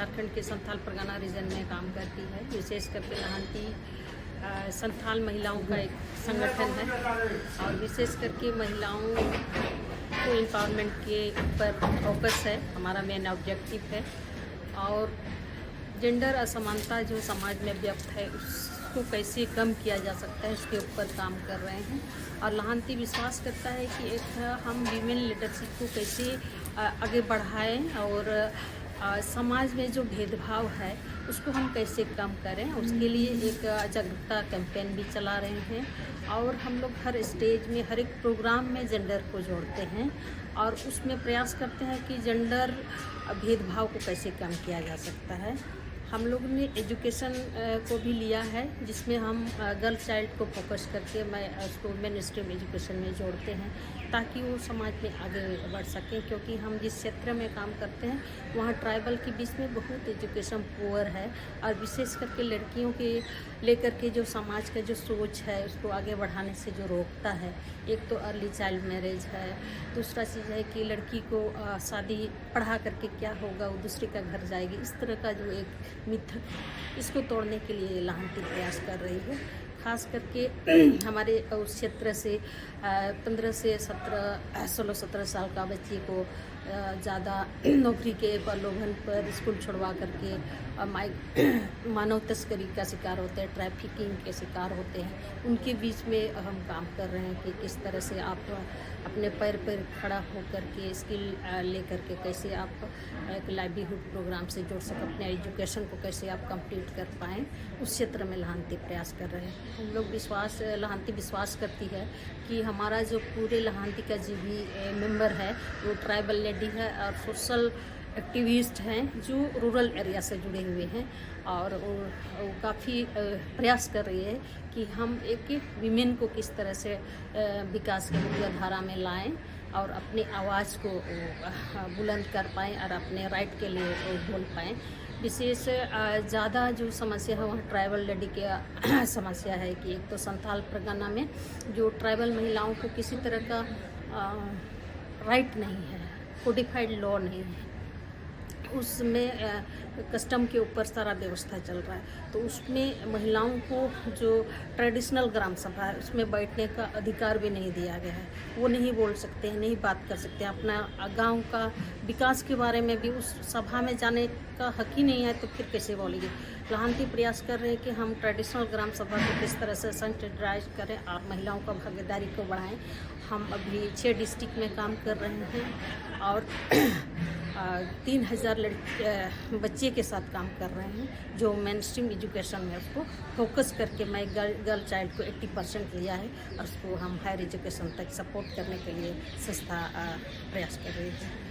झारखंड के संथाल परगना रीजन में काम करती है। विशेष करके लाहंती संथाल महिलाओं का एक संगठन है और विशेष करके महिलाओं को एम्पावरमेंट के ऊपर फोकस है, हमारा मेन ऑब्जेक्टिव है। और जेंडर असमानता जो समाज में व्यक्त है उसको कैसे कम किया जा सकता है उसके ऊपर काम कर रहे हैं। और लाहंती विश्वास करता है कि एक हम वीमेन लीडरशिप को कैसे आगे बढ़ाएं और समाज में जो भेदभाव है उसको हम कैसे कम करें, उसके लिए एक जागरूकता कैंपेन भी चला रहे हैं। और हम लोग हर स्टेज में हर एक प्रोग्राम में जेंडर को जोड़ते हैं और उसमें प्रयास करते हैं कि जेंडर भेदभाव को कैसे कम किया जा सकता है। हम लोगों ने एजुकेशन को भी लिया है, जिसमें हम गर्ल चाइल्ड को फोकस करके उसको मेन स्ट्रीम एजुकेशन में जोड़ते हैं ताकि वो समाज में आगे बढ़ सकें। क्योंकि हम जिस क्षेत्र में काम करते हैं वहाँ ट्राइबल के बीच में बहुत एजुकेशन पुअर है और विशेष करके लड़कियों के लेकर के जो समाज का जो सोच है उसको आगे बढ़ाने से जो रोकता है। एक तो अर्ली चाइल्ड मैरिज है, दूसरा चीज़ है कि लड़की को शादी पढ़ा करके क्या होगा, वो दूसरे का घर जाएगी। इस तरह का जो एक मिथ, इसको तोड़ने के लिए लाहंती प्रयास कर रही है। खास करके हमारे उस क्षेत्र से 15 से 16-17 साल का बच्ची को ज़्यादा नौकरी के प्रलोभन पर स्कूल छुड़वा करके मानव तस्करी का शिकार होते हैं, ट्रैफिकिंग के शिकार होते हैं। उनके बीच में हम काम कर रहे हैं कि किस तरह से आप अपने पैर पर खड़ा होकर के स्किल लेकर के कैसे आप एक लाइवलीहुड प्रोग्राम से जोड़ सकें, अपने एजुकेशन को कैसे आप कंप्लीट कर पाएँ, उस क्षेत्र में लाहंती प्रयास कर रहे हैं। हम लोग लाहंती विश्वास करती है कि हमारा जो पूरे लाहंती का जो भी मेंबर है वो ट्राइबल लेडी है और सोशल एक्टिविस्ट हैं जो रूरल एरिया से जुड़े हुए हैं। और वो काफ़ी प्रयास कर रही है कि हम एक विमेन को किस तरह से विकास की मुख्यधारा में लाएं और अपनी आवाज़ को बुलंद कर पाएँ और अपने राइट के लिए बोल पाएँ। विशेष ज़्यादा जो समस्या है वहाँ ट्राइबल लेडी की समस्या है कि एक तो संथाल परगना में जो ट्राइबल महिलाओं को किसी तरह का राइट नहीं है, कोडिफाइड लॉ नहीं है, उसमें कस्टम के ऊपर सारा व्यवस्था चल रहा है। तो उसमें महिलाओं को जो ट्रेडिशनल ग्राम सभा है उसमें बैठने का अधिकार भी नहीं दिया गया है। वो नहीं बोल सकते हैं, नहीं बात कर सकते हैं, अपना गांव का विकास के बारे में भी उस सभा में जाने का हक ही नहीं है, तो फिर कैसे बोलेंगे। लाहंती प्रयास कर रहे हैं कि हम ट्रेडिशनल ग्राम सभा को किस तरह से सेंट्रलाइज करें और महिलाओं का भागीदारी को बढ़ाएं। हम अभी 6 डिस्ट्रिक्ट में काम कर रहे हैं और 3000 बच्चे के साथ काम कर रहे हैं जो मेन स्ट्रीम एजुकेशन में उसको फोकस करके मैं गर्ल चाइल्ड को 80% लिया है और उसको हम हायर एजुकेशन तक सपोर्ट करने के लिए संस्था प्रयास कर रही है।